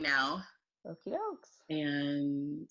now. Okie dokes. And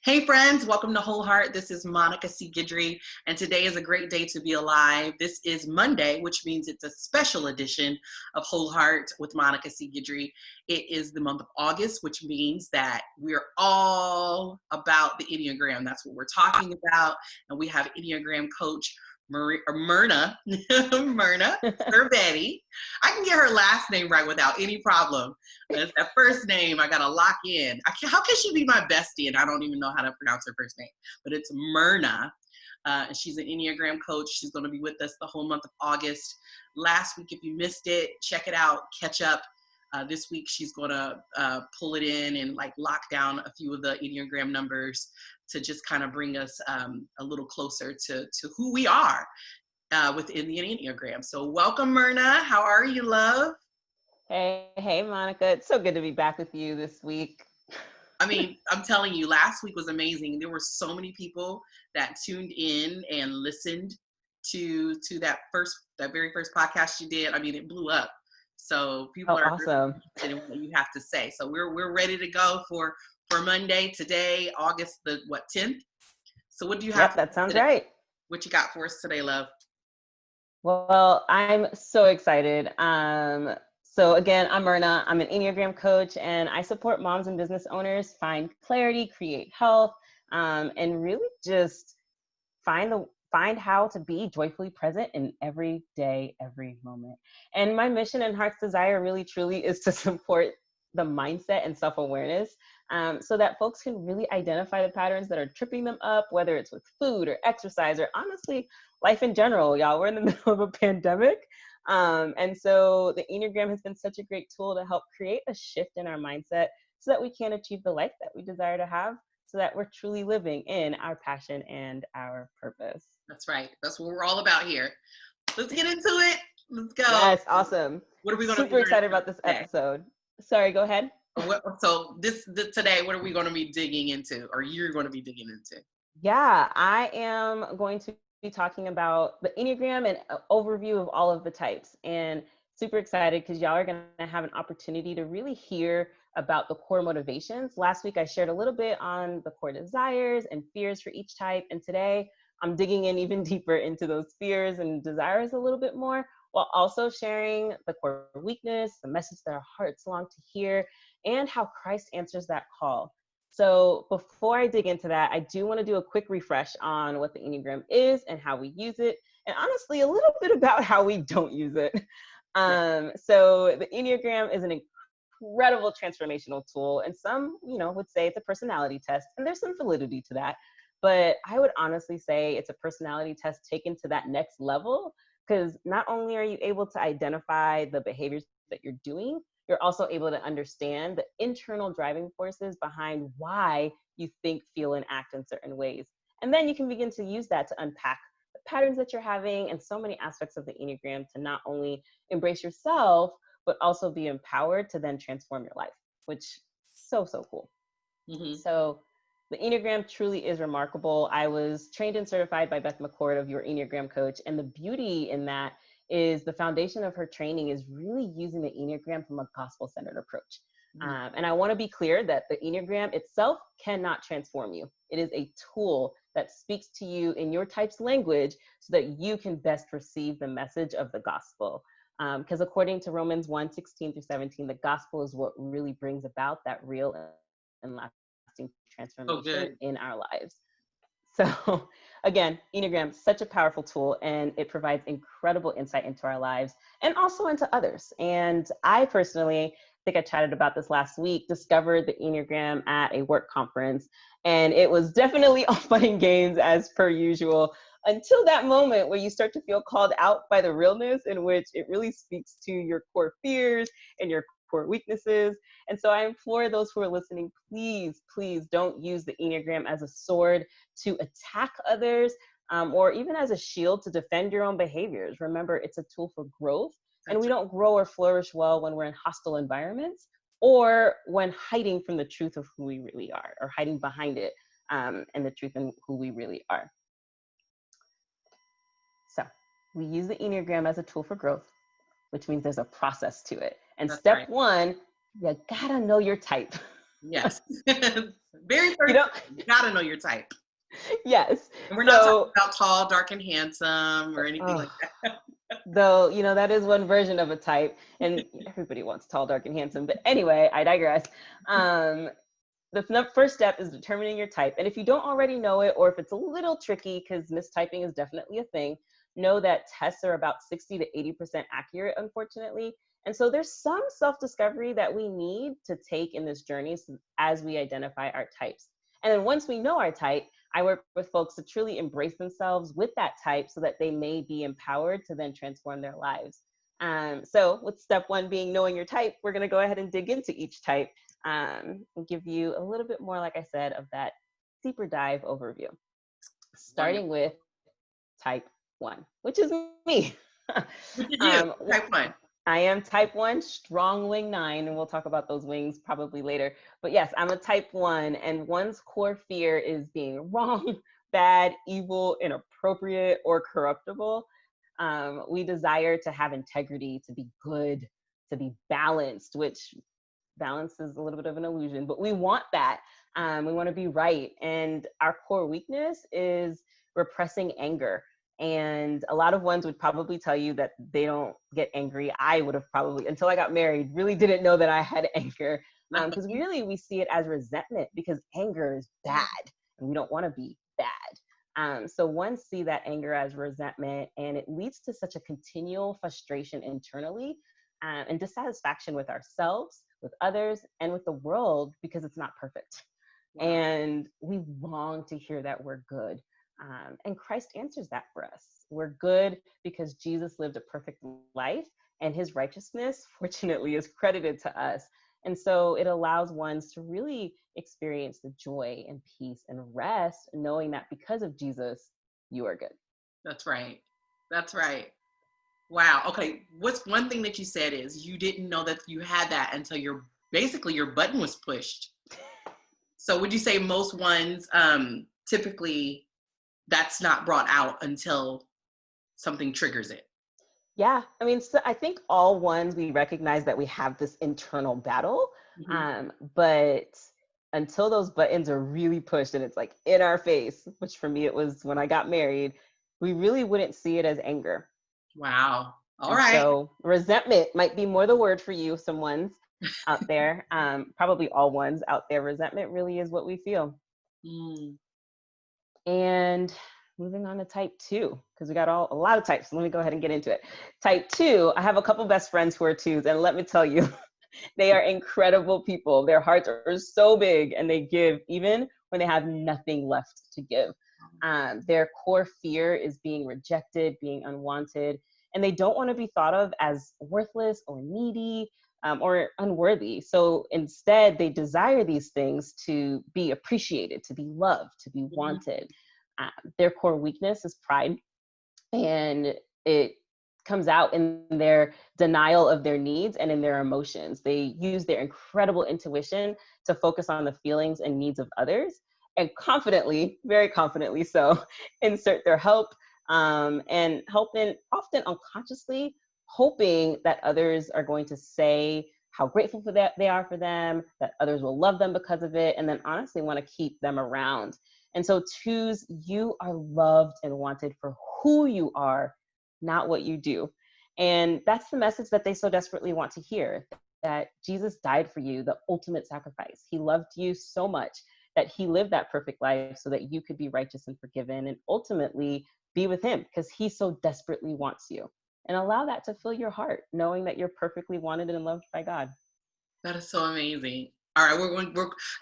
hey friends, welcome to HeART. This is Monica C. Guidry, and today is a great day to be alive. This is Monday, which means it's a special edition of HeART with Monica C. Guidry. It is the month of August, which means that we're all about the Enneagram. That's what we're talking about, and we have Enneagram coach Myrna Cervetti. I can get her last name right without any problem. It's that first name I gotta lock in. How can she be my bestie and I don't even know how to pronounce her first name? But it's Myrna. She's an Enneagram coach. She's going to be with us the whole month of August. Last week, if you missed it, check it out, catch up. This week, she's going to pull it in and lock down a few of the Enneagram numbers to just kind of bring us a little closer to who we are within the Enneagram. So welcome, Myrna. How are you, love? Hey, Monica. It's so good to be back with you this week. I mean, I'm telling you, last week was amazing. There were so many people that tuned in and listened to that very first podcast you did. I mean, it blew up. So people are awesome. Really interested in what you have to say. So we're ready to go for Monday today, August the 10th. So what do you have? Yep, that sounds today? Right. What you got for us today, love? Well, I'm so excited. So again, I'm Myrna. I'm an Enneagram coach, and I support moms and business owners find clarity, create health, and really just find how to be joyfully present in every day, every moment. And my mission and heart's desire really truly is to support the mindset and self-awareness so that folks can really identify the patterns that are tripping them up, whether it's with food or exercise or honestly, life in general. Y'all, we're in the middle of a pandemic. And so the Enneagram has been such a great tool to help create a shift in our mindset so that we can achieve the life that we desire to have, so that we're truly living in our passion and our purpose. That's right. That's what we're all about here. Let's get into it. Let's go. Yes, awesome. What are we going to be super excited about this episode? Sorry, go ahead. So today, what are we going to be digging into, or you're going to be digging into? Yeah, I am going to be talking about the Enneagram and an overview of all of the types. And super excited because y'all are going to have an opportunity to really hear about the core motivations. Last week, I shared a little bit on the core desires and fears for each type. And today, I'm digging in even deeper into those fears and desires a little bit more, while also sharing the core weakness, the message that our hearts long to hear, and how Christ answers that call. So before I dig into that, I do want to do a quick refresh on what the Enneagram is and how we use it, and honestly, a little bit about how we don't use it. So the Enneagram is an incredible transformational tool, and some, would say it's a personality test, and there's some validity to that. But I would honestly say it's a personality test taken to that next level, because not only are you able to identify the behaviors that you're doing, you're also able to understand the internal driving forces behind why you think, feel, and act in certain ways. And then you can begin to use that to unpack the patterns that you're having and so many aspects of the Enneagram to not only embrace yourself, but also be empowered to then transform your life, which so cool. Mm-hmm. So the Enneagram truly is remarkable. I was trained and certified by Beth McCord of Your Enneagram Coach. And the beauty in that is the foundation of her training is really using the Enneagram from a gospel-centered approach. Mm-hmm. And I want to be clear that the Enneagram itself cannot transform you. It is a tool that speaks to you in your type's language so that you can best receive the message of the gospel. Because according to Romans 1:16-17, the gospel is what really brings about that real and lasting transformation in our lives. So again, Enneagram, such a powerful tool, and it provides incredible insight into our lives and also into others. And I personally, I think I chatted about this last week, discovered the Enneagram at a work conference, and it was definitely all fun and games as per usual, until that moment where you start to feel called out by the realness in which it really speaks to your core fears and your core weaknesses. And so I implore those who are listening, please don't use the Enneagram as a sword to attack others or even as a shield to defend your own behaviors. Remember, it's a tool for growth, and we don't grow or flourish well when we're in hostile environments or when hiding from the truth of who we really are, or hiding behind it and the truth in who we really are. So we use the Enneagram as a tool for growth, which means there's a process to it. And step one You gotta know your type. Yes. Very first, You know, you gotta know your type. yes. And we're not talking So, about tall, dark, and handsome or anything like that. though, that is one version of a type, and everybody wants tall, dark, and handsome. But anyway, I digress. The first step is determining your type. And if you don't already know it, or if it's a little tricky, because mistyping is definitely a thing, know that tests are about 60 to 80% accurate, unfortunately. And so there's some self-discovery that we need to take in this journey as we identify our types. And then once we know our type, I work with folks to truly embrace themselves with that type so that they may be empowered to then transform their lives. So with step one being knowing your type, we're going to go ahead and dig into each type and give you a little bit more, like I said, of that deeper dive overview. Starting with type 1, which is me. Which is you, type 1. I am type 1, strong wing 9, and we'll talk about those wings probably later. But yes, I'm a type 1, and one's core fear is being wrong, bad, evil, inappropriate, or corruptible. We desire to have integrity, to be good, to be balanced, which balance is a little bit of an illusion, but we want that. We want to be right. And our core weakness is repressing anger. And a lot of ones would probably tell you that they don't get angry. I would have probably, until I got married, really didn't know that I had anger. Because really we see it as resentment, because anger is bad and we don't want to be bad. So ones see that anger as resentment, and it leads to such a continual frustration internally and dissatisfaction with ourselves, with others, and with the world, because it's not perfect. Wow. And we long to hear that we're good. And Christ answers that for us. We're good because Jesus lived a perfect life, and his righteousness, fortunately, is credited to us. And so it allows ones to really experience the joy and peace and rest, knowing that because of Jesus, you are good. That's right. That's right. Wow. Okay. What's one thing that you said is you didn't know that you had that until your button was pushed. So would you say most ones typically that's not brought out until something triggers it? Yeah. I mean, so I think all ones, we recognize that we have this internal battle, but until those buttons are really pushed and it's like in our face, which for me, it was when I got married, we really wouldn't see it as anger. Wow. All right. So resentment might be more the word for you, some ones out there, probably all ones out there. Resentment really is what we feel. And moving on to type 2, because we got a lot of types. So let me go ahead and get into it. Type 2, I have a couple best friends who are 2s, and let me tell you, they are incredible people. Their hearts are so big, and they give even when they have nothing left to give. Their core fear is being rejected, being unwanted, and they don't want to be thought of as worthless or needy or unworthy. So instead, they desire these things to be appreciated, to be loved, to be wanted. Their core weakness is pride, and it comes out in their denial of their needs and in their emotions. They use their incredible intuition to focus on the feelings and needs of others, and confidently, very confidently so, insert their help and helping, often unconsciously, hoping that others are going to say how grateful for that they are for them, that others will love them because of it, and then honestly want to keep them around. And so 2s, you are loved and wanted for who you are, not what you do. And that's the message that they so desperately want to hear, that Jesus died for you, the ultimate sacrifice. He loved you so much that he lived that perfect life so that you could be righteous and forgiven and ultimately be with him, because he so desperately wants you. And allow that to fill your heart, knowing that you're perfectly wanted and loved by God. That is so amazing. All right,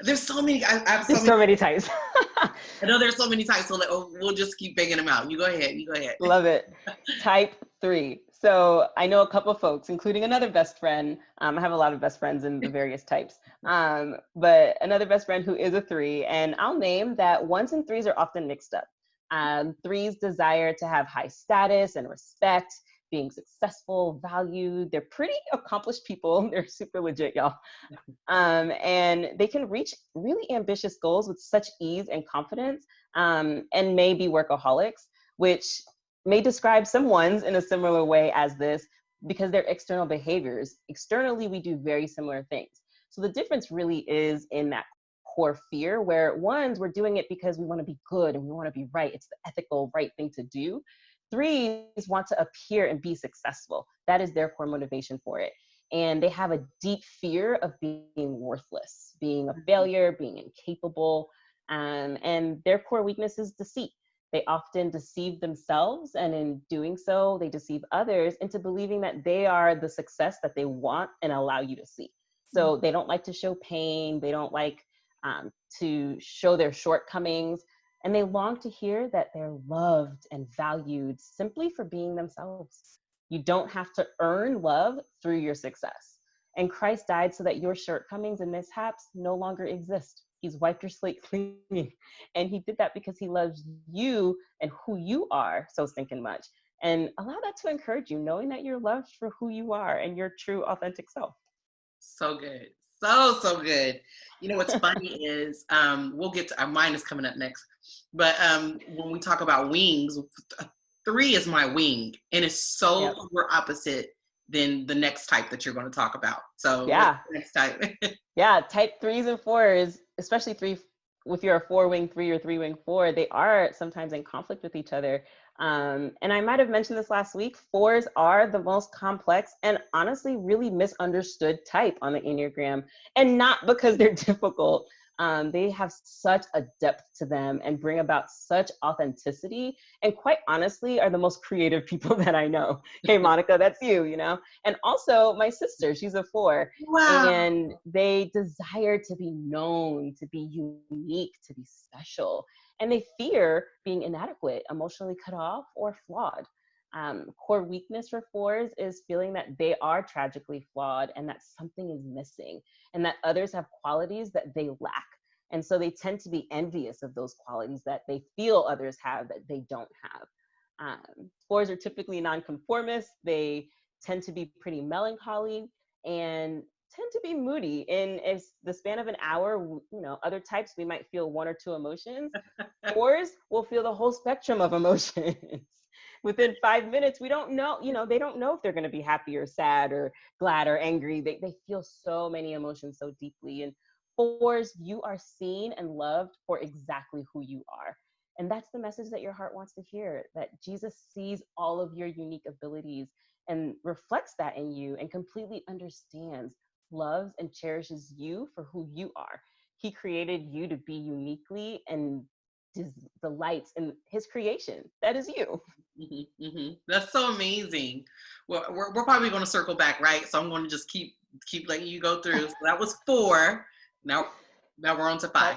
there's so many. I have so many types. I know there's so many types, so we'll just keep banging them out. You go ahead. Love it. Type 3. So I know a couple of folks, including another best friend. I have a lot of best friends in the various types, but another best friend who is a 3. And I'll name that 1s and 3s are often mixed up. 3s desire to have high status and respect, being successful, valued. They're pretty accomplished people. They're super legit, y'all. And they can reach really ambitious goals with such ease and confidence, and may be workaholics, which may describe some ones in a similar way as this, because their external behaviors. Externally, we do very similar things. So the difference really is in that core fear, where ones, we're doing it because we want to be good and we want to be right. It's the ethical right thing to do. Threes want to appear and be successful. That is their core motivation for it. And they have a deep fear of being worthless, being a failure, being incapable. And their core weakness is deceit. They often deceive themselves, and in doing so, they deceive others into believing that they are the success that they want and allow you to see. So they don't like to show pain. They don't like to show their shortcomings. And they long to hear that they're loved and valued simply for being themselves. You don't have to earn love through your success. And Christ died so that your shortcomings and mishaps no longer exist. He's wiped your slate clean. And he did that because he loves you and who you are so stinking much. And allow that to encourage you, knowing that you're loved for who you are and your true, authentic self. So good. So good. You know, what's funny is, we'll get to, mine is coming up next. But when we talk about wings, 3 is my wing. And it's so polar opposite than the next type that you're going to talk about. So yeah, next type. Yeah, type 3s and 4s, especially 3, if you're a 4-wing 3 or 3-wing 4, they are sometimes in conflict with each other. And I might have mentioned this last week, 4s are the most complex and honestly really misunderstood type on the Enneagram, and not because they're difficult. They have such a depth to them and bring about such authenticity, and quite honestly are the most creative people that I know. Hey, Monica, that's you, you know? And also my sister, she's a 4. Wow. And they desire to be known, to be unique, to be special. And they fear being inadequate, emotionally cut off, or flawed. Core weakness for 4s is feeling that they are tragically flawed and that something is missing, and that others have qualities that they lack. And so they tend to be envious of those qualities that they feel others have that they don't have. 4s are typically nonconformists. They tend to be pretty melancholy and tend to be moody. In the span of an hour, you know, other types, we might feel 1 or 2 emotions. 4s will feel the whole spectrum of emotions. Within 5 minutes, we don't know, you know, they don't know if they're going to be happy or sad or glad or angry. They feel so many emotions so deeply. And 4s, you are seen and loved for exactly who you are. And that's the message that your heart wants to hear, that Jesus sees all of your unique abilities and reflects that in you and completely understands, loves, and cherishes you for who you are. He created you to be uniquely and delights in his creation. That is you. Mm-hmm, mm-hmm. That's so amazing. Well, we're probably going to circle back, right? So I'm going to just keep letting you go through. So that was 4. Now we're on to 5.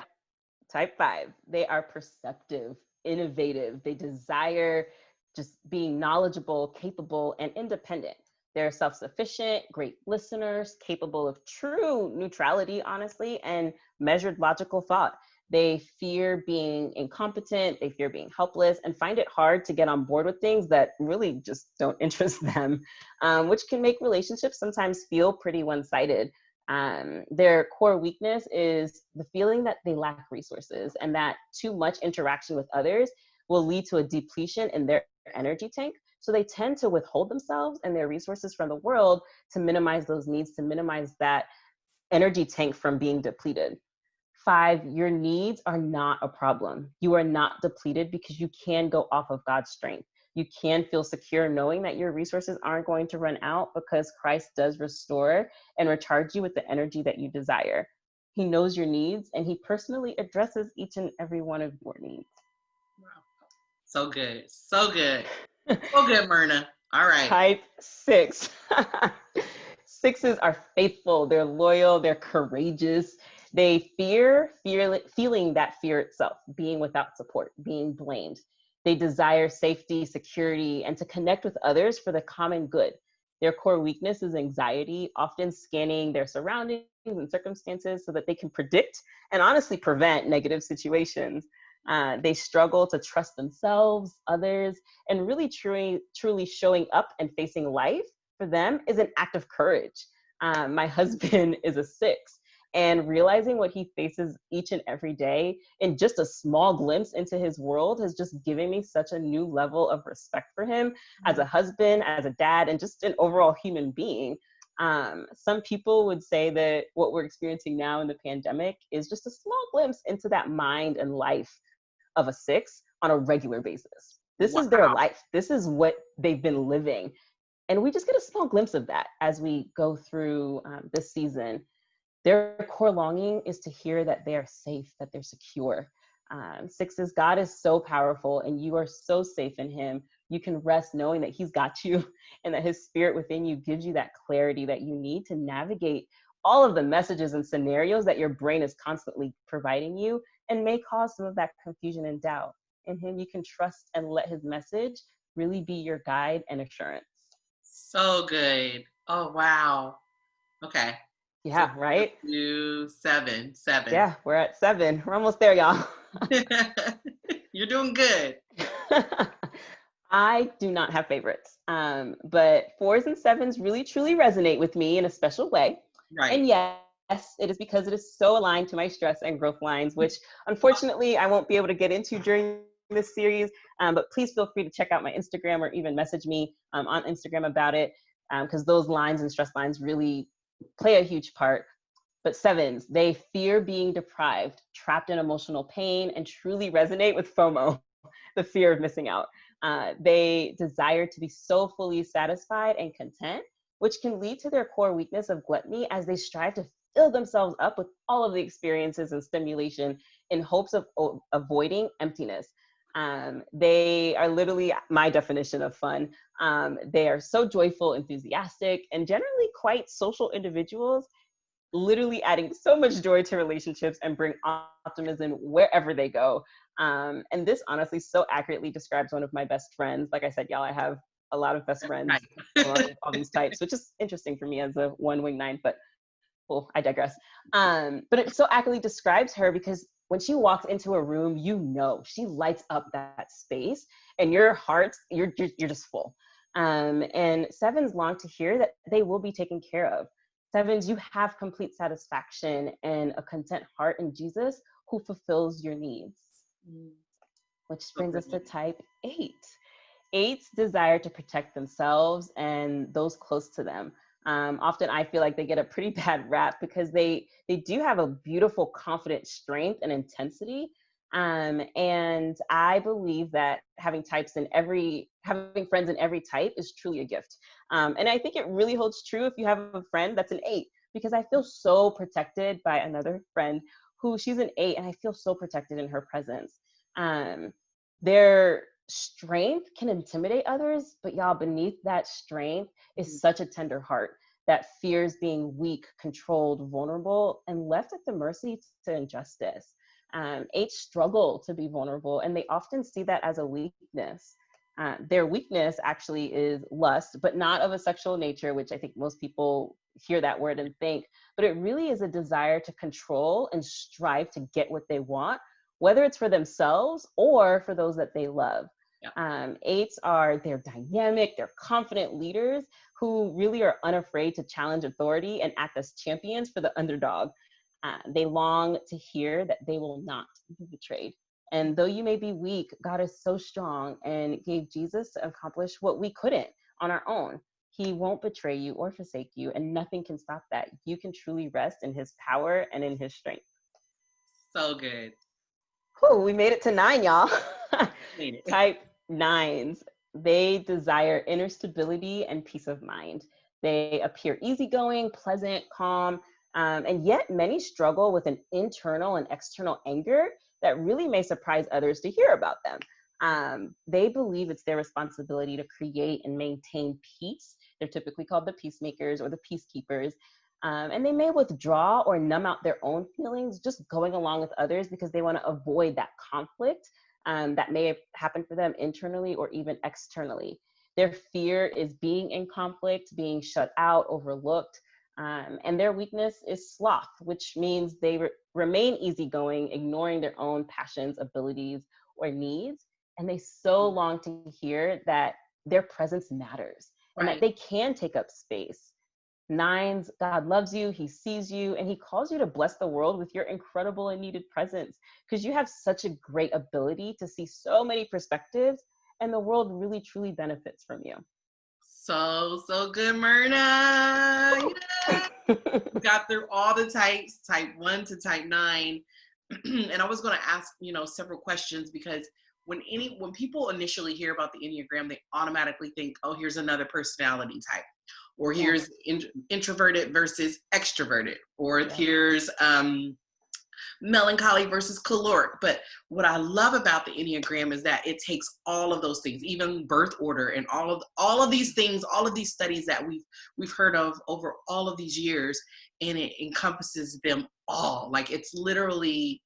Type 5. They are perceptive, innovative. They desire just being knowledgeable, capable, and independent. They're self-sufficient, great listeners, capable of true neutrality, honestly, and measured logical thought. They fear being incompetent, they fear being helpless, and find it hard to get on board with things that really just don't interest them, which can make relationships sometimes feel pretty one-sided. Their core weakness is the feeling that they lack resources, and that too much interaction with others will lead to a depletion in their energy tank. So they tend to withhold themselves and their resources from the world to minimize those needs, to minimize that energy tank from being depleted. 5, your needs are not a problem. You are not depleted because you can go off of God's strength. You can feel secure knowing that your resources aren't going to run out, because Christ does restore and recharge you with the energy that you desire. He knows your needs, and he personally addresses each and every one of your needs. Wow. So good. So good. So good, Myrna. All right. Type 6. 6s are faithful, they're loyal, they're courageous. They feeling that fear itself, being without support, being blamed. They desire safety, security, and to connect with others for the common good. Their core weakness is anxiety, often scanning their surroundings and circumstances so that they can predict and honestly prevent negative situations. They struggle to trust themselves, others, and really truly showing up and facing life for them is an act of courage. My husband is a 6, and realizing what he faces each and every day in just a small glimpse into his world has just given me such a new level of respect for him as a husband, as a dad, and just an overall human being. Some people would say that what we're experiencing now in the pandemic is just a small glimpse into that mind and life of a 6 on a regular basis. This is their Wow. life. This is what they've been living. And we just get a small glimpse of that as we go through this season. Their core longing is to hear that they are safe, that they're secure. 6s, God is so powerful and you are so safe in him. You can rest knowing that he's got you and that his spirit within you gives you that clarity that you need to navigate all of the messages and scenarios that your brain is constantly providing you and may cause some of that confusion and doubt. In him, you can trust and let his message really be your guide and assurance. So good. Oh, wow. Okay. So Yeah, right? 7. Yeah, we're at 7. We're almost there, y'all. You're doing good. I do not have favorites, but 4s and 7s really truly resonate with me in a special way. Right. And yes, it is because it is so aligned to my stress and growth lines, which unfortunately I won't be able to get into during this series, but please feel free to check out my Instagram or even message me on Instagram about it, because those lines and stress lines really play a huge part. But 7s, they fear being deprived, trapped in emotional pain, and truly resonate with FOMO, the fear of missing out. They desire to be so fully satisfied and content, which can lead to their core weakness of gluttony as they strive to fill themselves up with all of the experiences and stimulation in hopes of avoiding emptiness. They are literally my definition of fun. They are so joyful, enthusiastic, and generally quite social individuals, literally adding so much joy to relationships and bring optimism wherever they go. And this honestly so accurately describes one of my best friends. Like I said, y'all, I have a lot of best friends along with all these types, which is interesting for me as a 1 wing 9, but well, I digress. But it so accurately describes her because when she walks into a room, you know, she lights up that space and your heart, you're just full. And 7s long to hear that they will be taken care of. 7s, you have complete satisfaction and a content heart in Jesus who fulfills your needs. Which brings us to type 8. 8s desire to protect themselves and those close to them. Often I feel like they get a pretty bad rap because they do have a beautiful, confident strength and intensity. And I believe that having friends in every type is truly a gift. And I think it really holds true if you have a friend that's an 8, because I feel so protected by another friend who she's an 8, and I feel so protected in her presence. Their strength can intimidate others, but y'all, beneath that strength is such a tender heart that fears being weak, controlled, vulnerable, and left at the mercy to injustice. 8s struggle to be vulnerable, and they often see that as a weakness. Their weakness actually is lust, but not of a sexual nature, which I think most people hear that word and think, but it really is a desire to control and strive to get what they want, whether it's for themselves or for those that they love. 8s they're dynamic, they're confident leaders who really are unafraid to challenge authority and act as champions for the underdog. They long to hear that they will not be betrayed. And though you may be weak, God is so strong and gave Jesus to accomplish what we couldn't on our own. He won't betray you or forsake you, and nothing can stop that. You can truly rest in his power and in his strength. So good. Whew, we made it to 9, y'all. Made it. Type 9s. They desire inner stability and peace of mind. They appear easygoing, pleasant, calm, and yet many struggle with an internal and external anger that really may surprise others to hear about them. They believe it's their responsibility to create and maintain peace. They're typically called the peacemakers or the peacekeepers. And they may withdraw or numb out their own feelings, just going along with others because they want to avoid that conflict that may have happened for them internally or even externally. Their fear is being in conflict, being shut out, overlooked. And their weakness is sloth, which means they remain easygoing, ignoring their own passions, abilities, or needs. And they so long to hear that their presence matters and that they can take up space. 9s, God loves you, he sees you, and he calls you to bless the world with your incredible and needed presence because you have such a great ability to see so many perspectives, and the world really truly benefits from you. So good, Myrna. Yeah. We got through all the types, type 1 to type 9. And I was going to ask, several questions because when people initially hear about the Enneagram, they automatically think, oh, here's another personality type, or here's introverted versus extroverted, or here's melancholy versus caloric. But what I love about the Enneagram is that it takes all of those things, even birth order and all of these things, all of these studies that we've heard of over all of these years, and it encompasses them all. Like, it's literally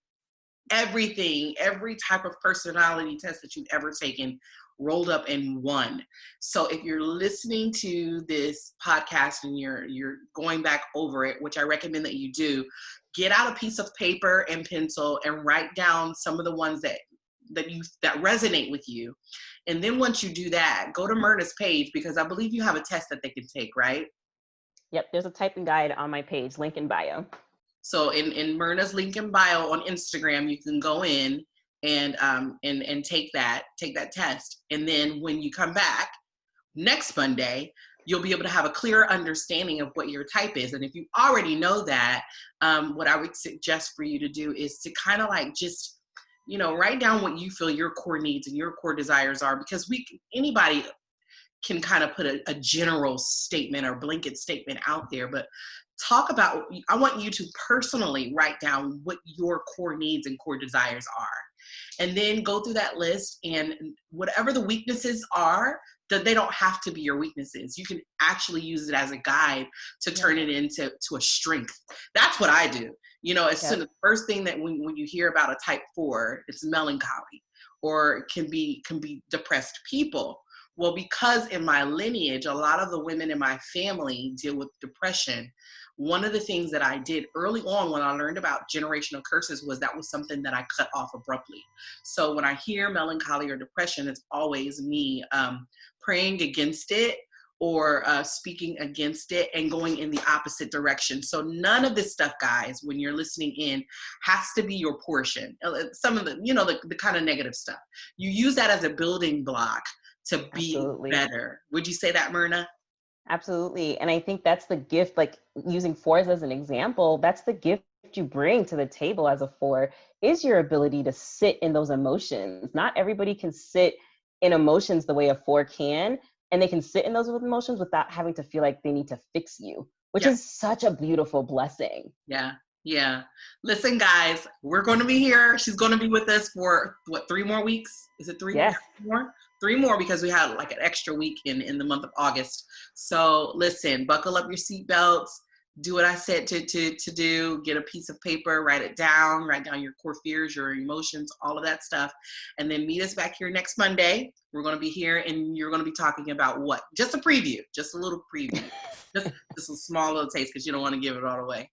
everything, every type of personality test that you've ever taken rolled up in one. So if you're listening to this podcast and you're going back over it, which I recommend that you do, get out a piece of paper and pencil and write down some of the ones that resonate with you. And then once you do that, go to Myrna's page, because I believe you have a test that they can take, right? Yep, there's a typing guide on my page, link in bio. So in Myrna's link in bio on Instagram, you can go in and take that test. And then when you come back next Monday, you'll be able to have a clearer understanding of what your type is. And if you already know that, what I would suggest for you to do is to kind of like just, write down what you feel your core needs and your core desires are, because anybody can kind of put a general statement or blanket statement out there, but I want you to personally write down what your core needs and core desires are. And then go through that list, and whatever the weaknesses are, that they don't have to be your weaknesses. You can actually use it as a guide to turn it into a strength. That's what I do. Soon the first thing that when you hear about a type 4, it's melancholy, or can be depressed people. Well, because in my lineage, a lot of the women in my family deal with depression. One of the things that I did early on when I learned about generational curses was something that I cut off abruptly. So when I hear melancholy or depression, it's always me praying against it, or speaking against it and going in the opposite direction. So none of this stuff, guys, when you're listening in, has to be your portion. Some of the, the kind of negative stuff. You use that as a building block to be better. Would you say that, Myrna? Absolutely. And I think that's the gift, like using 4s as an example, that's the gift you bring to the table as a 4, is your ability to sit in those emotions. Not everybody can sit in emotions the way a 4 can, and they can sit in those emotions without having to feel like they need to fix you, which is such a beautiful blessing. Yeah. Listen, guys, we're going to be here. She's going to be with us for 3 more weeks? Is it 3 more? 3 more, because we had like an extra week in the month of August. So listen, buckle up your seatbelts, do what I said to do, get a piece of paper, write down your core fears, your emotions, all of that stuff. And then meet us back here next Monday. We're going to be here, and you're going to be talking about what? Just a preview, just a little preview, just a small little taste, because you don't want to give it all away.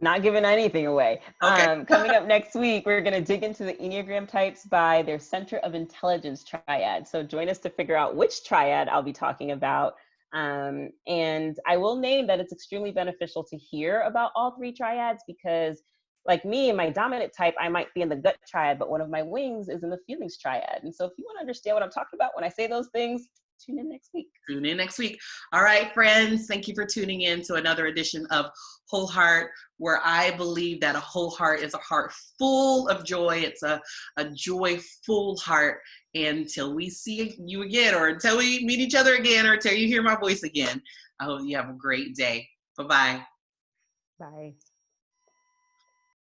Not giving anything away. Okay. Coming up next week, we're going to dig into the Enneagram types by their Center of Intelligence triad. So join us to figure out which triad I'll be talking about. And I will name that it's extremely beneficial to hear about all 3 triads, because like me and my dominant type, I might be in the gut triad, but one of my wings is in the feelings triad. And so if you want to understand what I'm talking about when I say those things, tune in next week. All right, friends. Thank you for tuning in to another edition of HeART, where I believe that a whole heart is a heart full of joy. It's a joyful heart. And until we see you again, or until we meet each other again, or until you hear my voice again, I hope you have a great day. Bye-bye. Bye.